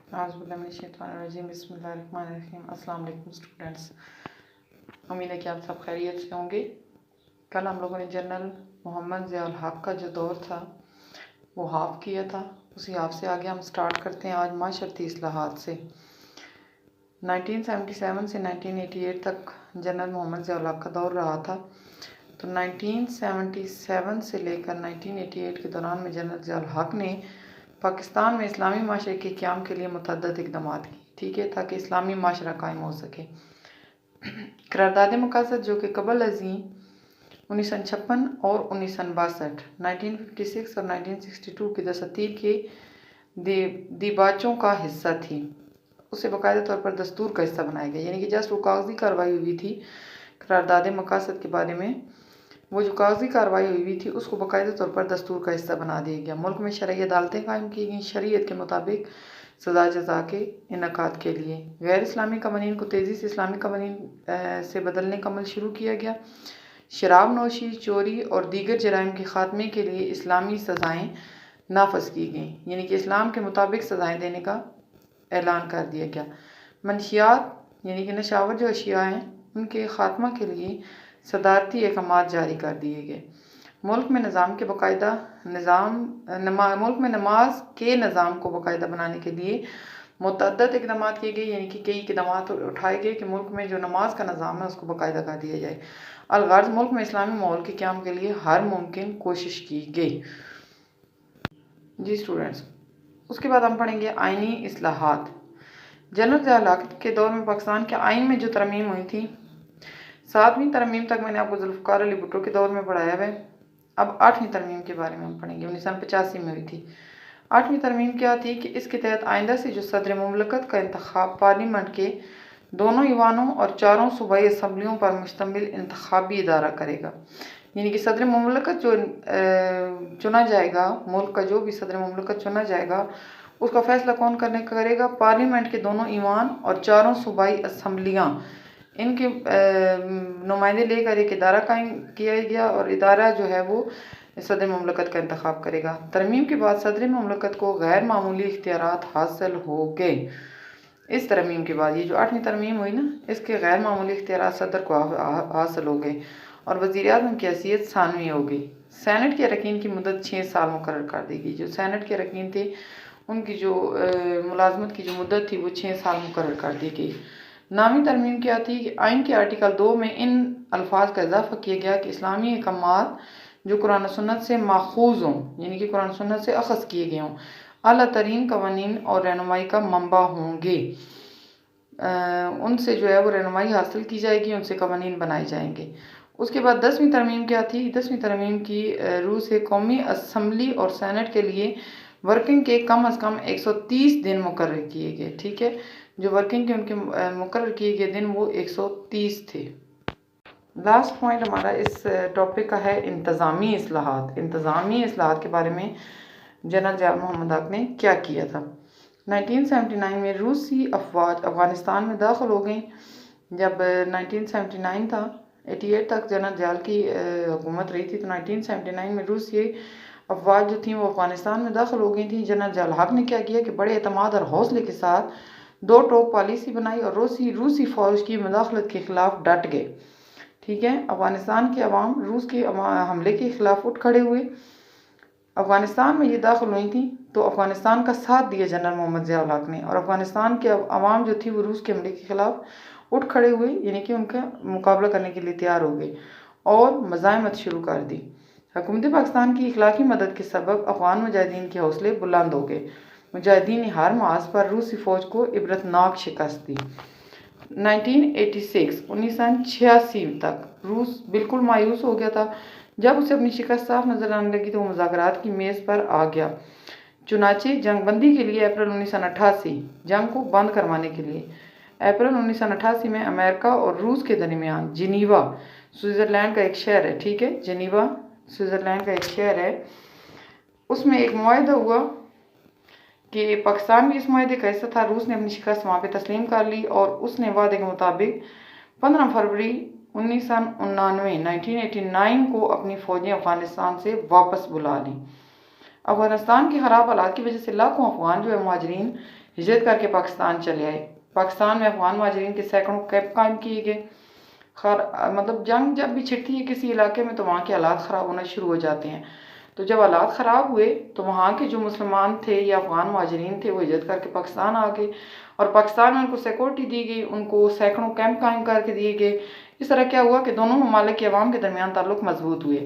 बिस्मिल्लाहिर्रहमानिर्रहीम। अस्सलाम वालेकुम स्टूडेंट्स, उम्मीद है कि आप सब खैरियत से होंगे। कल हम लोगों ने जनरल मोहम्मद ज़ियाउल हक का जो दौर था वो हाफ किया था। उसी हाफ से आगे हम स्टार्ट करते हैं आज माशरती इस्लाहात से। 1977 से 1988 तक जनरल मोहम्मद ज़ियाउल हक का दौर रहा था। तो 1977 से लेकर 1988 के दौरान में जनरल ज़ियाउल हक ने पाकिस्तान में इस्लामी माशरे के क़याम के लिए मुतअद्दिद इक़दामात की, ठीक है, ताकि इस्लामी माशरा कायम हो सके। करारदाद मक़ासद जो कि क़बल अज़ीं 1956 और 1962 1956 और 1962 की दस्तूर के दीबाचों का हिस्सा थी, उसे बाकायदा तौर पर दस्तूर का हिस्सा बनाया गया। यानी कि जस्ट वो कागज़ी कार्रवाई हुई थी करारदाद मक़ासद के बारे में, वो जो कागज़ी कार्रवाई हुई थी उसको बाकायदा तौर पर दस्तूर का हिस्सा बना दिया गया। मुल्क में शरई अदालतें कायम की गई शरीयत के मुताबिक सज़ा जज़ा के इनकाद के लिए। गैर इस्लामी कवानीन को तेज़ी से इस्लामी कवानीन से बदलने का अमल शुरू किया गया। शराब नोशी, चोरी और दीगर जराइम के ख़ात्मे के लिए इस्लामी सज़ाएँ नाफज की गईं, यानी कि इस्लाम के मुताबिक सज़ाएँ देने का ऐलान कर दिया गया। मनशियात यानी कि नशावर जो अशिया हैं उनके ख़ात्मा के लिए सदारती अहकामात जारी कर दिए गए। मुल्क में नमाज के निज़ाम को बाकायदा बनाने के लिए मुतअद्दिद इक़दामात किए गए, यानी कि कई इक़दामात उठाए गए कि मुल्क में जो नमाज का निज़ाम है उसको बाकायदा कर दिया जाए। अलगर्ज़ मुल्क में इस्लामी माहौल के क़याम के लिए हर मुमकिन कोशिश की गई। जी स्टूडेंट्स, उसके बाद हम पढ़ेंगे आइनी इस्लाहात। जनरल ज़ियाउल हक के दौर में पाकिस्तान के आइन में जो तरमीम हुई थी, 7वीं तरमीम तक मैंने आपको ज़ुल्फ़िकार अली भुट्टो के दौर में पढ़ाया है। अब 8वीं तरमीम के बारे में हम पढ़ेंगे, 1985 में हुई थी। 8वीं तरमीम क्या थी कि इसके तहत आइंदा से जो सदर मुमलकत का इंतखाब पार्लियामेंट के दोनों ईवानों और 4 सूबाई असम्बलियों पर मुश्तमिल इंतखाबी इदारा करेगा। यानी कि सदर मुमलकत जो चुना जाएगा, मुल्क का जो भी सदर मुमलकत चुना जाएगा उसका फैसला कौन करेगा? पार्लियामेंट के दोनों ईवान और 4 सूबाई असम्बलियाँ, इनके नुमाइंदे लेकर एक इदारा कायम किया गया और इदारा जो है वो सदर मुमलकत का इंतखाब करेगा। तरमीम के बाद सदर मुमलकत को गैर मामूली इख्तियारात हासिल हो गए। इस तरमीम के बाद ये जो 8वीं तरमीम हुई ना, इसके गैर मामूली इख्तियारात सदर को हासिल हो गए और वज़ीर आज़म की हैसियत सानवी हो गई। सैनेट के अरकान की मुद्दत 6 साल मुकर्रर कर दी गई। जो सैनेट के अरकान थे उनकी जो मुलाजमत की जो मुद्दत थी वो 6 साल मुकर्रर कर दी गई। 9वीं तरमीम क्या थी कि आइन के आर्टिकल 2 में इन अल्फाज का इजाफा किया गया कि इस्लामी अहकामात जो कुरान सुन्नत से माखूज हों, यानी कि कुरान सुन्नत से अखज़ किए गए हों, आला तरीन कवानीन और रहनुमाई का मंबा होंगे। उनसे जो है वो रहनुमाई हासिल की जाएगी, उनसे कवानीन बनाए जाएंगे। उसके बाद 10वीं तरमीम क्या थी? 10वीं तरमीम की रूह से कौमी असम्बली और सैनेट के लिए वर्किंग के कम अज़ कम 130 दिन मुकर्रर किए गए, ठीक है। जो वर्किंग के उनके मुकर्रर किए गए दिन वो 130 थे। लास्ट पॉइंट हमारा इस टॉपिक का है इंतज़ामी इस्लाहात। इंतज़ामी इस्लाहात के बारे में जनरल ज़ियाउल मोहम्मद हक ने क्या किया था? 1979 में रूसी अफवाज अफ़गानिस्तान में दाखिल हो गई। जब 1979 था, 88 तक जनरल ज़ियाउल की हुकूमत रही थी, तो 1979 में रूसी अफवाज जो थी वो अफ़गानिस्तान में दाखिल हो गई थी। जनरल ज़ियाउल हक ने क्या किया कि बड़े एतमाद और हौसले के साथ 2 टोक पॉलिसी बनाई और रूसी फ़ौज की मुदाखलत के ख़िलाफ़ डट गए, ठीक है। अफ़गानिस्तान के अवाम रूस के हमले के ख़िलाफ़ उठ खड़े हुए। अफ़गानिस्तान में ये दाखिल हुई थी तो अफ़गानिस्तान का साथ दिया जनरल मोहम्मद ज़ियाउल हक ने, और अफ़गानिस्तान के अवाम जो थी वो रूस के हमले के ख़िलाफ़ उठ खड़े हुए, यानी कि उनका मुकाबला करने के लिए तैयार हो गए और मज़ाहमत शुरू कर दी। हुकूमत पाकिस्तान की इखलाकी मदद के सबब अफ़गान मुजाहिदीन के हौसले बुलंद हो गए। मुजाहिदीन ने हर माज पर रूसी फ़ौज को इबरतनाक शिकस्त दी। 1986 तक रूस बिल्कुल मायूस हो गया था। जब उसे अपनी शिकस्त साफ नजर आने लगी तो वो मुज़ाकरात की मेज़ पर आ गया। चुनाचे जंगबंदी के लिए अप्रैल 1988 जंग को बंद करवाने के लिए अप्रैल 1988 में अमेरिका और रूस के दरमियान जिनीवा, स्विट्ज़रलैंड का एक शहर है, ठीक है, जिनीवा स्विट्ज़रलैंड का एक शहर है, उसमें एक मुआहदा हुआ कि पाकिस्तान भी इस मुआहदे का हिस्सा था। रूस ने अपनी शिकस्त वहाँ पे तस्लीम कर ली और उसने वादे के मुताबिक 15 फरवरी 1989 को अपनी फ़ौजें अफ़गानिस्तान से वापस बुला ली। افغانستان کی خراب حالات کی وجہ سے لاکھوں افغان جو ہے مہاجرین ہجرت کر کے پاکستان چلے آئے۔ پاکستان میں افغان مہاجرین کے سینکڑوں کیمپ قائم کیے گئے۔ مطلب جنگ جب بھی چھڑتی ہے کسی علاقے میں تو وہاں کے حالات خراب ہونا شروع ہو جاتے ہیں۔ تو جب حالات خراب ہوئے تو وہاں کے جو مسلمان تھے یا افغان مہاجرین تھے وہ ہجرت کر کے پاکستان آ گئے، اور پاکستان میں ان کو سیکورٹی دی گئی، ان کو سینکڑوں کیمپ قائم کر کے دیے گئے۔ اس طرح کیا ہوا کہ دونوں ممالک کے عوام کے درمیان تعلق مضبوط ہوئے۔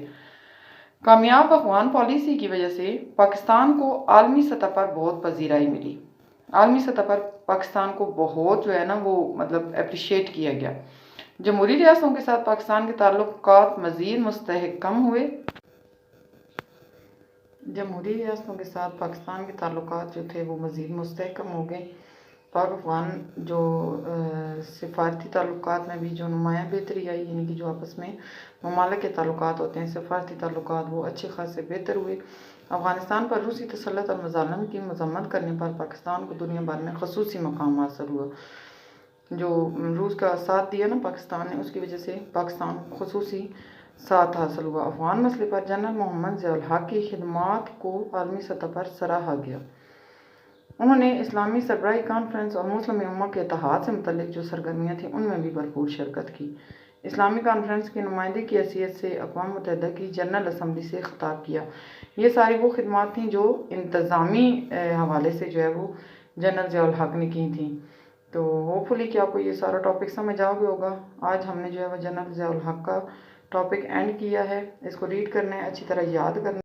کامیاب افغان پالیسی کی وجہ سے پاکستان کو عالمی سطح پر بہت پذیرائی ملی۔ عالمی سطح پر پاکستان کو بہت جو ہے نا وہ مطلب اپریشیٹ کیا گیا۔ جمہوری ریاستوں کے ساتھ پاکستان کے تعلقات مزید مستحکم ہوئے۔ جمہوری ریاستوں کے ساتھ پاکستان کے تعلقات جو تھے وہ مزید مستحکم ہو گئے۔ پاک افغان جو سفارتی تعلقات میں بھی جو نمایاں بہتری آئی، یعنی کہ جو آپس میں ممالک کے تعلقات ہوتے ہیں سفارتی تعلقات، وہ اچھے خاصے بہتر ہوئے۔ افغانستان پر روسی تسلط اور مظالم کی مذمت کرنے پر پاکستان کو دنیا بھر میں خصوصی مقام حاصل ہوا۔ جو روس کا ساتھ دیا نا پاکستان نے، اس کی وجہ سے پاکستان خصوصی ساتھ حاصل ہوا۔ افغان مسئلے پر جنرل محمد ضیاء الحق کی خدمات کو عالمی سطح پر سراہا گیا۔ انہوں نے اسلامی سربراہی کانفرنس اور مسلم امہ کے اتحاد سے متعلق جو سرگرمیاں تھیں ان میں بھی بھرپور شرکت کی۔ اسلامی کانفرنس کے نمائندے کی حیثیت سے اقوام متحدہ کی جنرل اسمبلی سے خطاب کیا۔ یہ ساری وہ خدمات تھیں جو انتظامی حوالے سے جو ہے وہ جنرل ضیاء الحق نے کی تھیں۔ تو ہوپ فلی کہ آپ کو یہ سارا ٹاپک سمجھ آ گیا ہوگا۔ آج ہم نے جو ہے وہ جنرل ضیاء الحق کا ٹاپک اینڈ کیا ہے۔ اس کو ریڈ کرنا ہے، اچھی طرح یاد کرنا ہے۔